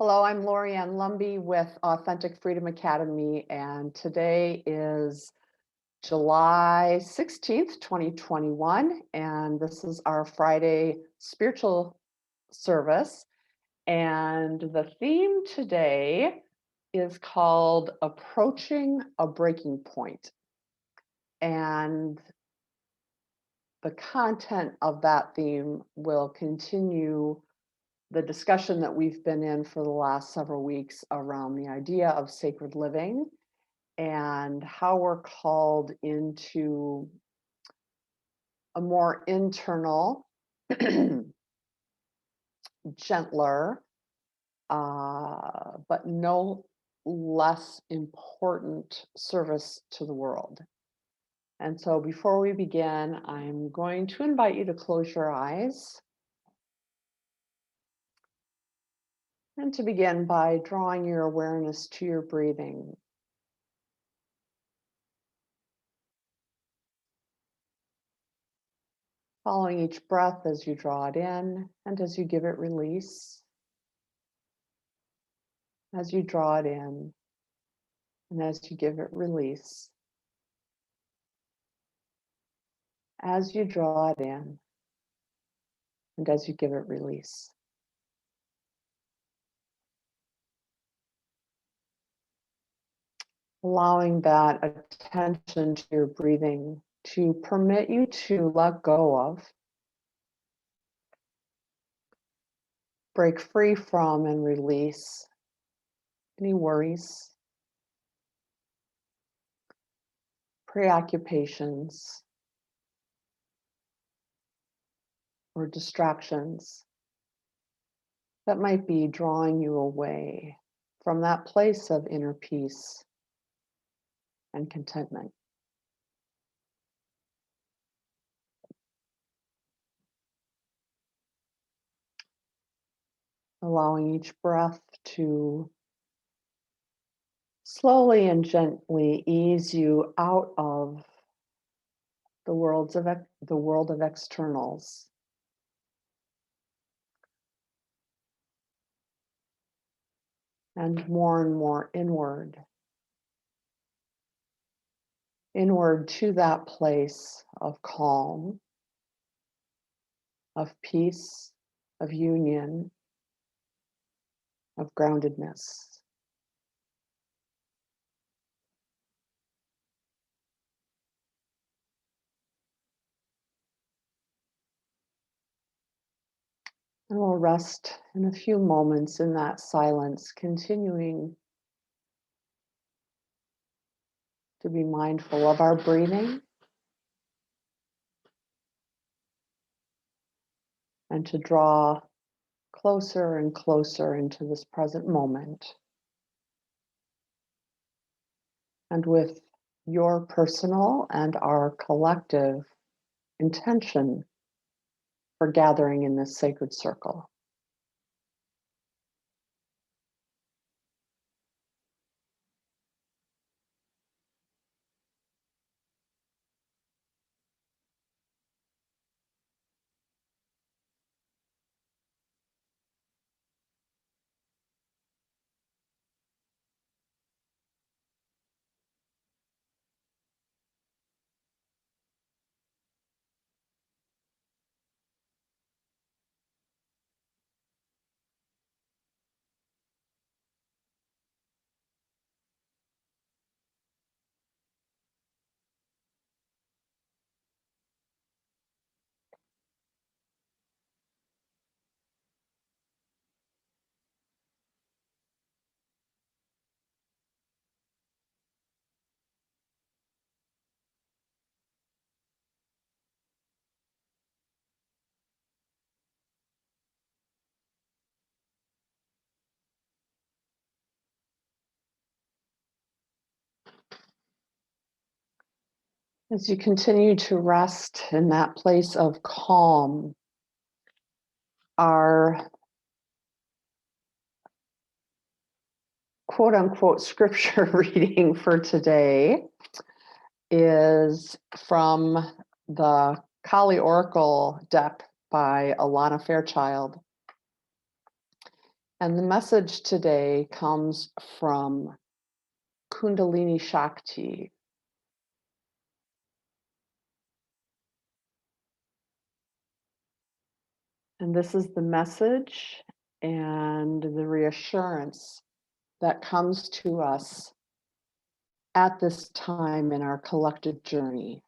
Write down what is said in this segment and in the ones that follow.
Hello, I'm Lorianne Lumby with Authentic Freedom Academy, and today is July 16th, 2021, and this is our Friday spiritual service. And the theme today is called Approaching a Breaking Point. And the content of that theme will continue the discussion that we've been in for the last several weeks around the idea of sacred living and how we're called into a more internal, gentler, but no less important service to the world. And so before we begin, I'm going to invite you to close your eyes and to begin by drawing your awareness to your breathing. Following each breath as you draw it in and as you give it release. As you draw it in and as you give it release. As you draw it in and as you give it release. Allowing that attention to your breathing to permit you to let go of, break free from, and release any worries, preoccupations, or distractions that might be drawing you away from that place of inner peace and contentment. Allowing each breath to slowly and gently ease you out of the world of externals and more inward to that place of calm, of peace, of union, of groundedness. And we'll rest in a few moments in that silence, continuing to be mindful of our breathing and to draw closer and closer into this present moment. And with your personal and our collective intention for gathering in this sacred circle. As you continue to rest in that place of calm, our quote unquote scripture reading for today is from the Kali Oracle deck by Alana Fairchild. And the message today comes from Kundalini Shakti. And this is the message and the reassurance that comes to us at this time in our collective journey.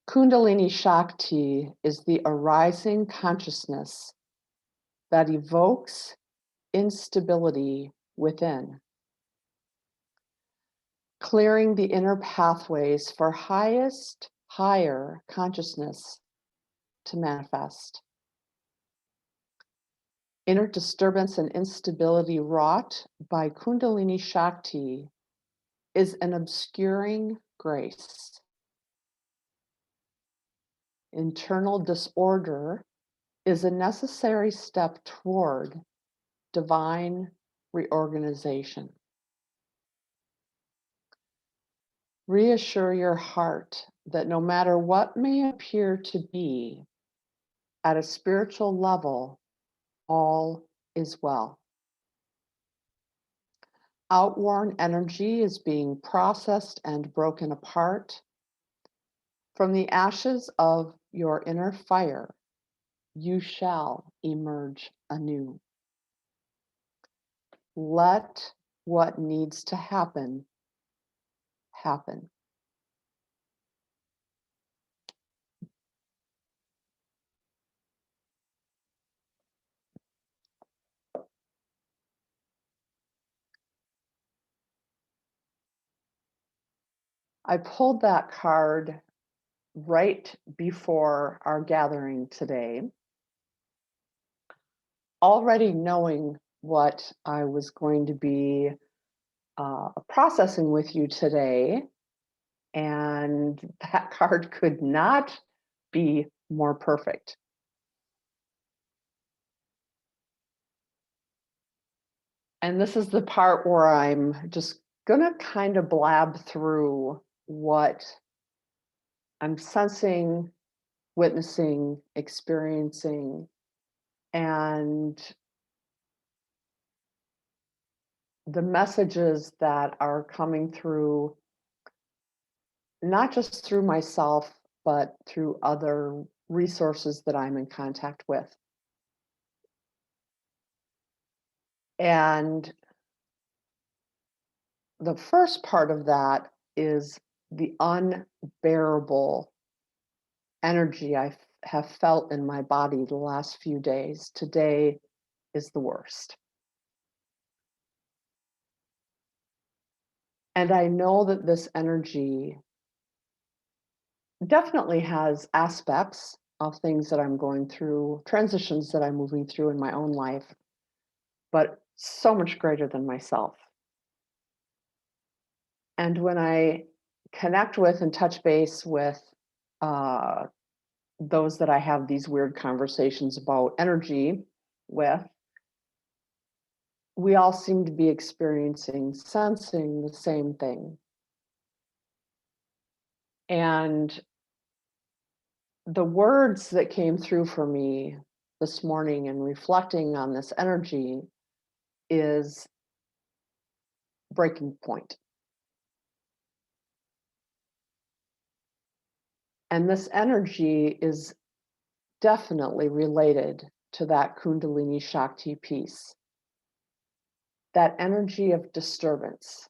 Kundalini Shakti is the arising consciousness that evokes instability within, clearing the inner pathways for higher consciousness to manifest. Inner disturbance and instability wrought by Kundalini Shakti is an obscuring grace. Internal disorder is a necessary step toward divine reorganization. Reassure your heart that no matter what may appear to be, at a spiritual level, all is well. Outworn energy is being processed and broken apart. From the ashes of your inner fire, you shall emerge anew. Let what needs to happen, happen. I pulled that card right before our gathering today, already knowing what I was going to be processing with you today. And that card could not be more perfect. And this is the part where I'm just gonna kind of blab through what I'm sensing, witnessing, experiencing, and the messages that are coming through, not just through myself, but through other resources that I'm in contact with. And the first part of that is the unbearable energy I have felt in my body the last few days. Today is the worst. And I know that this energy definitely has aspects of things that I'm going through, transitions that I'm moving through in my own life, but so much greater than myself. And when I connect with and touch base with those that I have these weird conversations about energy with, we all seem to be experiencing, sensing the same thing. And the words that came through for me this morning and reflecting on this energy is breaking point. And this energy is definitely related to that Kundalini Shakti piece, that energy of disturbance,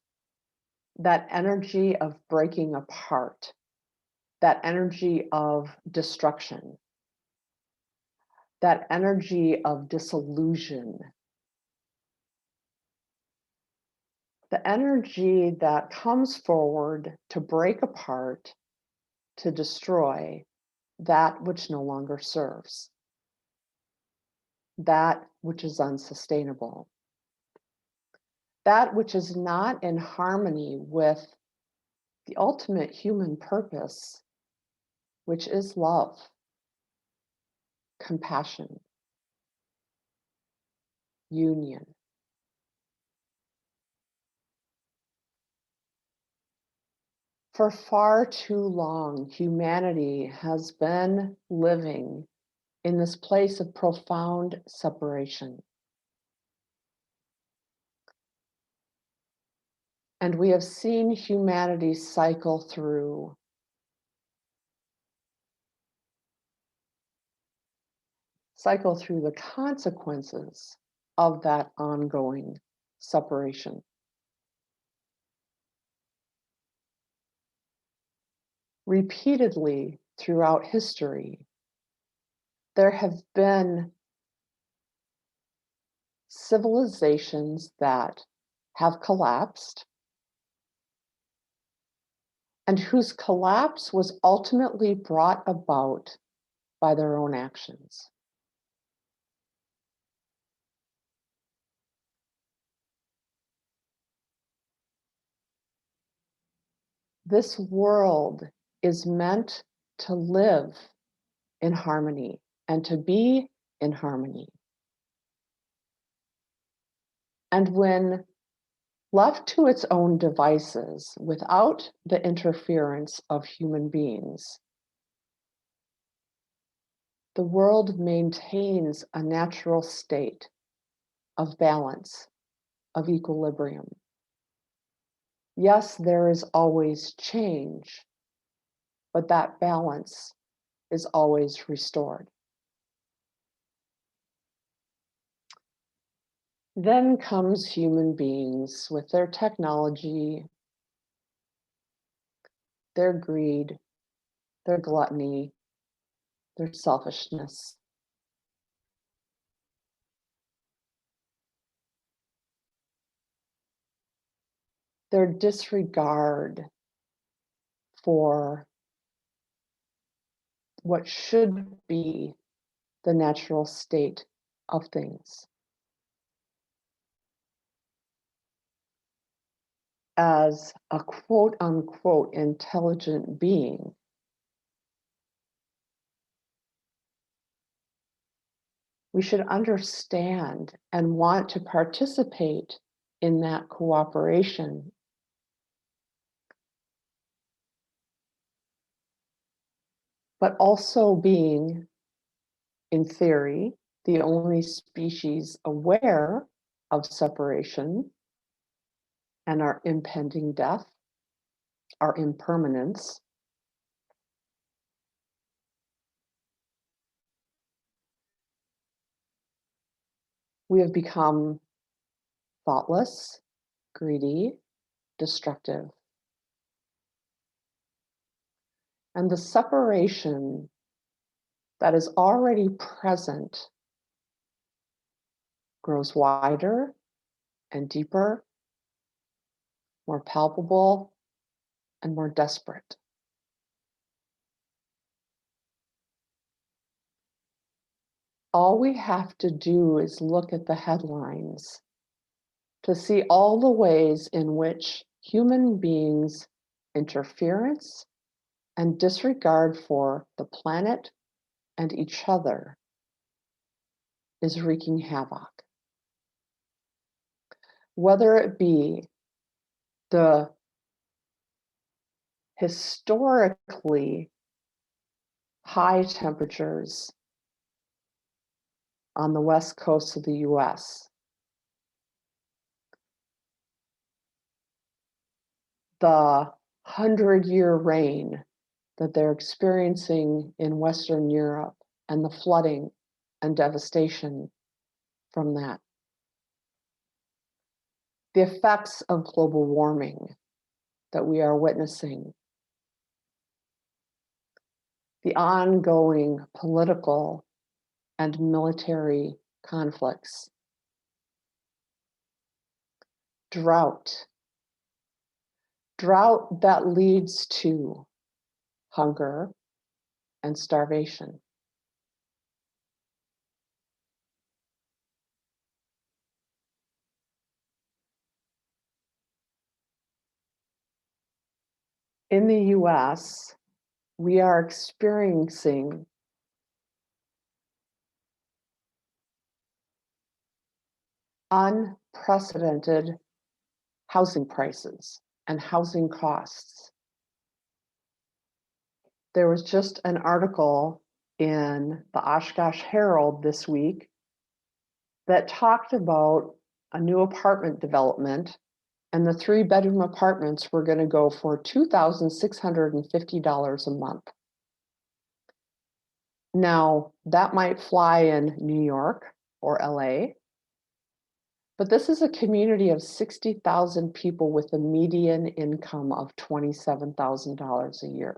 that energy of breaking apart, that energy of destruction, that energy of disillusion, the energy that comes forward to break apart, to destroy that which no longer serves, that which is unsustainable, that which is not in harmony with the ultimate human purpose, which is love, compassion, union. For far too long, humanity has been living in this place of profound separation. And we have seen humanity cycle through the consequences of that ongoing separation. Repeatedly throughout history, there have been civilizations that have collapsed and whose collapse was ultimately brought about by their own actions. This world is meant to live in harmony and to be in harmony. And when left to its own devices without the interference of human beings, the world maintains a natural state of balance, of equilibrium. Yes, there is always change, but that balance is always restored. Then comes human beings with their technology, their greed, their gluttony, their selfishness. Their disregard for what should be the natural state of things. As a quote unquote intelligent being, we should understand and want to participate in that cooperation. But also being, in theory, the only species aware of separation and our impending death, our impermanence. We have become thoughtless, greedy, destructive. And the separation that is already present grows wider and deeper, more palpable, and more desperate. All we have to do is look at the headlines to see all the ways in which human beings' interference and disregard for the planet and each other is wreaking havoc. Whether it be the historically high temperatures on the west coast of the US, the 100-year reign that they're experiencing in Western Europe, and the flooding and devastation from that. The effects of global warming that we are witnessing. The ongoing political and military conflicts. Drought. Drought that leads to hunger and starvation. In the US, we are experiencing unprecedented housing prices and housing costs. There was just an article in the Oshkosh Herald this week that talked about a new apartment development, and the 3-bedroom apartments were going to go for $2,650 a month. Now, that might fly in New York or LA, but this is a community of 60,000 people with a median income of $27,000 a year.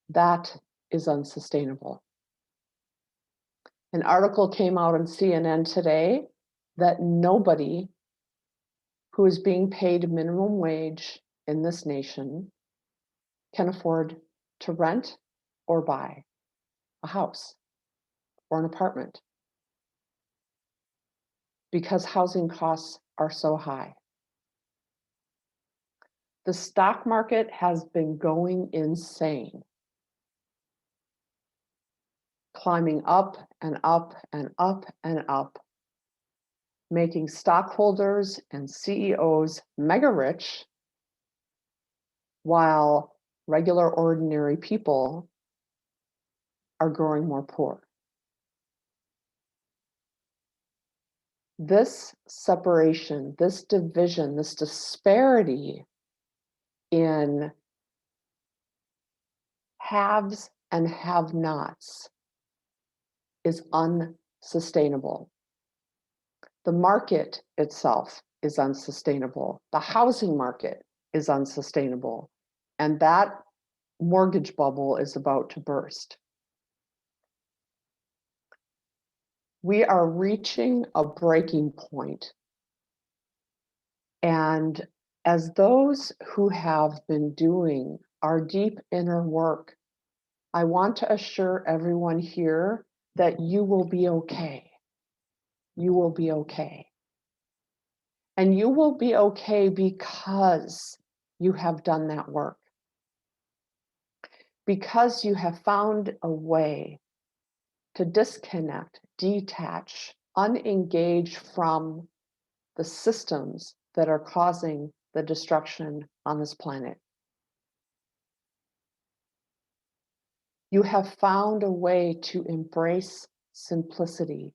That is unsustainable. An article came out on CNN today that nobody who is being paid minimum wage in this nation can afford to rent or buy a house or an apartment because housing costs are so high. The stock market has been going insane, climbing up and up and up and up, making stockholders and CEOs mega rich, while regular ordinary people are growing more poor. This separation, this division, this disparity in haves and have-nots is unsustainable. The market itself is unsustainable. The housing market is unsustainable. And that mortgage bubble is about to burst. We are reaching a breaking point. And as those who have been doing our deep inner work, I want to assure everyone here that you will be okay. You will be okay. And you will be okay because you have done that work. Because you have found a way to disconnect, detach, unengage from the systems that are causing the destruction on this planet. You have found a way to embrace simplicity,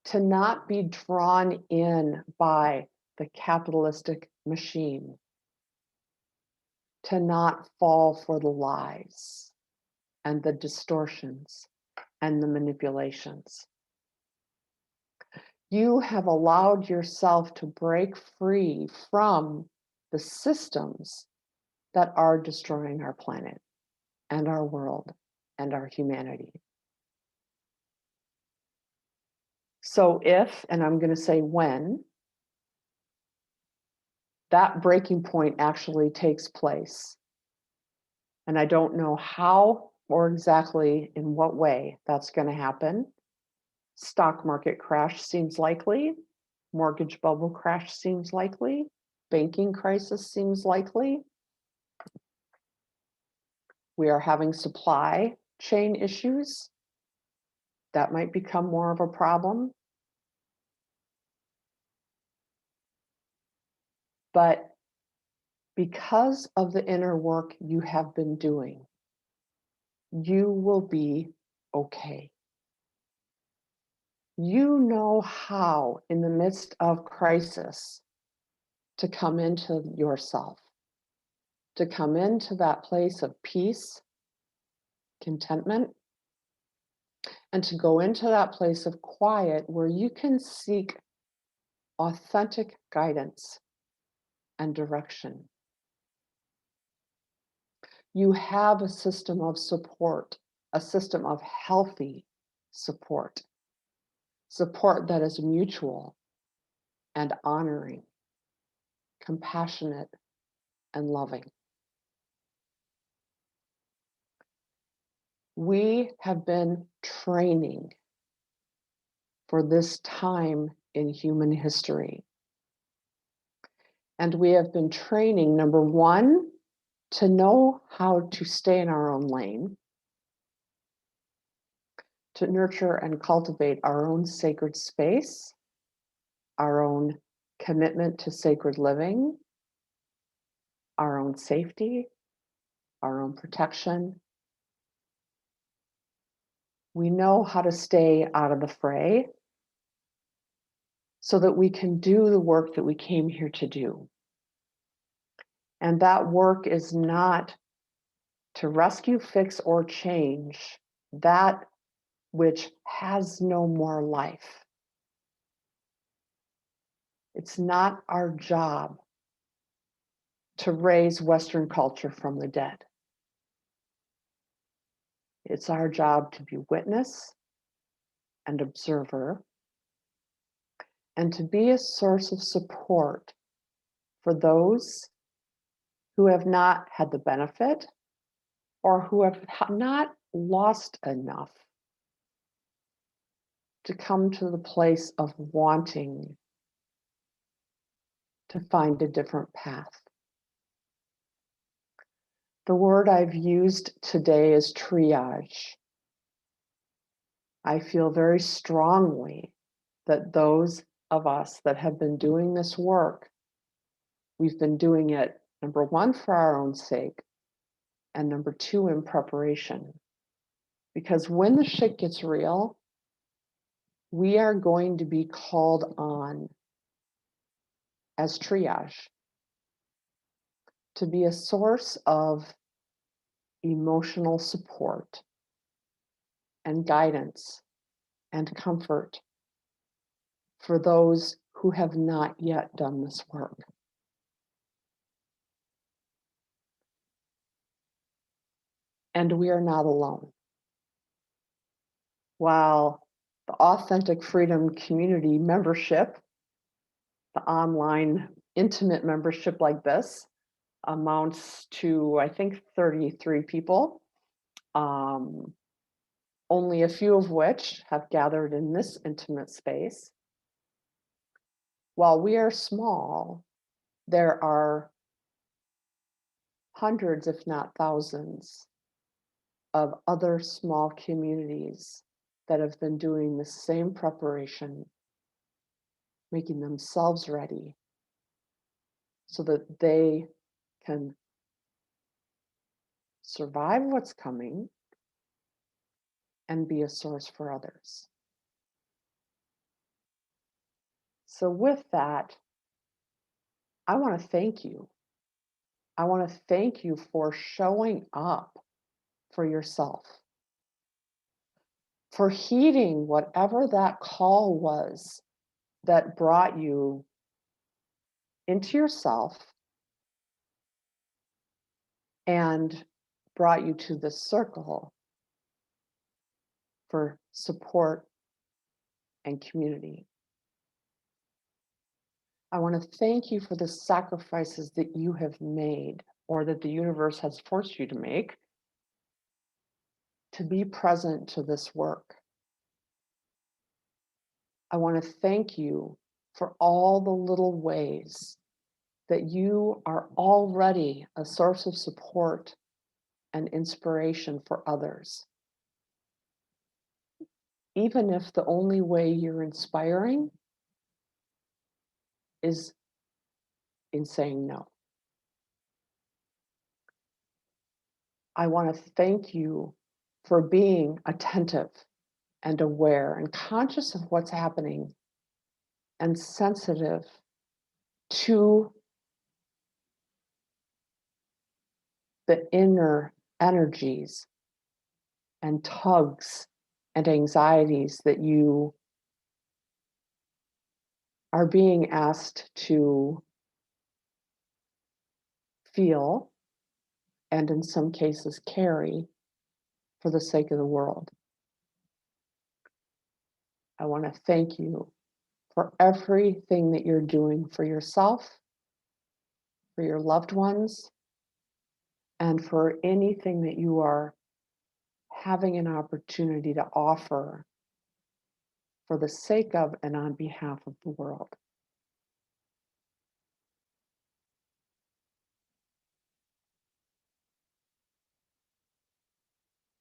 to not be drawn in by the capitalistic machine, to not fall for the lies and the distortions and the manipulations. You have allowed yourself to break free from the systems that are destroying our planet and our world and our humanity. So if, and I'm going to say when, that breaking point actually takes place, and I don't know how or exactly in what way that's going to happen. Stock market crash seems likely. Mortgage bubble crash seems likely. Banking crisis seems likely. We are having supply chain issues. That might become more of a problem. But because of the inner work you have been doing, you will be okay. You know how, in the midst of crisis, to come into yourself, to come into that place of peace, contentment, and to go into that place of quiet where you can seek authentic guidance and direction. You have a system of support, a system of healthy support, support that is mutual and honoring, compassionate and loving. We have been training for this time in human history. And we have been training, number one, to know how to stay in our own lane, to nurture and cultivate our own sacred space, our own commitment to sacred living, our own safety, our own protection. We know how to stay out of the fray so that we can do the work that we came here to do. And that work is not to rescue, fix, or change that which has no more life. It's not our job to raise Western culture from the dead. It's our job to be witness and observer, and to be a source of support for those who have not had the benefit or who have not lost enough to come to the place of wanting to find a different path. The word I've used today is triage. I feel very strongly that those of us that have been doing this work, we've been doing it, number one, for our own sake, and number two, in preparation. Because when the shit gets real, we are going to be called on as triage to be a source of emotional support and guidance and comfort for those who have not yet done this work. And we are not alone. While the Authentic Freedom Community membership, the online intimate membership like this, amounts to, I think, 33 people, only a few of which have gathered in this intimate space. While we are small, there are hundreds, if not thousands, of other small communities that have been doing the same preparation, making themselves ready so that they can survive what's coming and be a source for others. So with that, I want to thank you. I want to thank you for showing up for yourself, for heeding whatever that call was that brought you into yourself and brought you to this circle for support and community. I want to thank you for the sacrifices that you have made or that the universe has forced you to make to be present to this work. I want to thank you for all the little ways that you are already a source of support and inspiration for others. Even if the only way you're inspiring is in saying no. I want to thank you for being attentive and aware and conscious of what's happening and sensitive to the inner energies and tugs and anxieties that you are being asked to feel and in some cases carry for the sake of the world. I want to thank you for everything that you're doing for yourself, for your loved ones, and for anything that you are having an opportunity to offer for the sake of and on behalf of the world.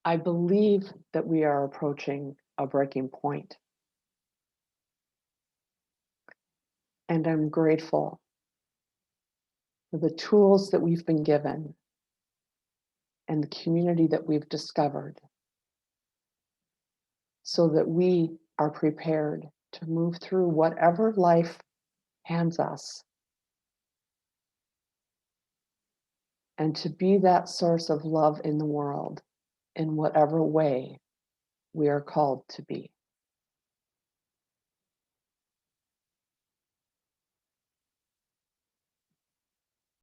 I believe that we are approaching a breaking point. And I'm grateful for the tools that we've been given and the community that we've discovered so that we are prepared to move through whatever life hands us and to be that source of love in the world in whatever way we are called to be.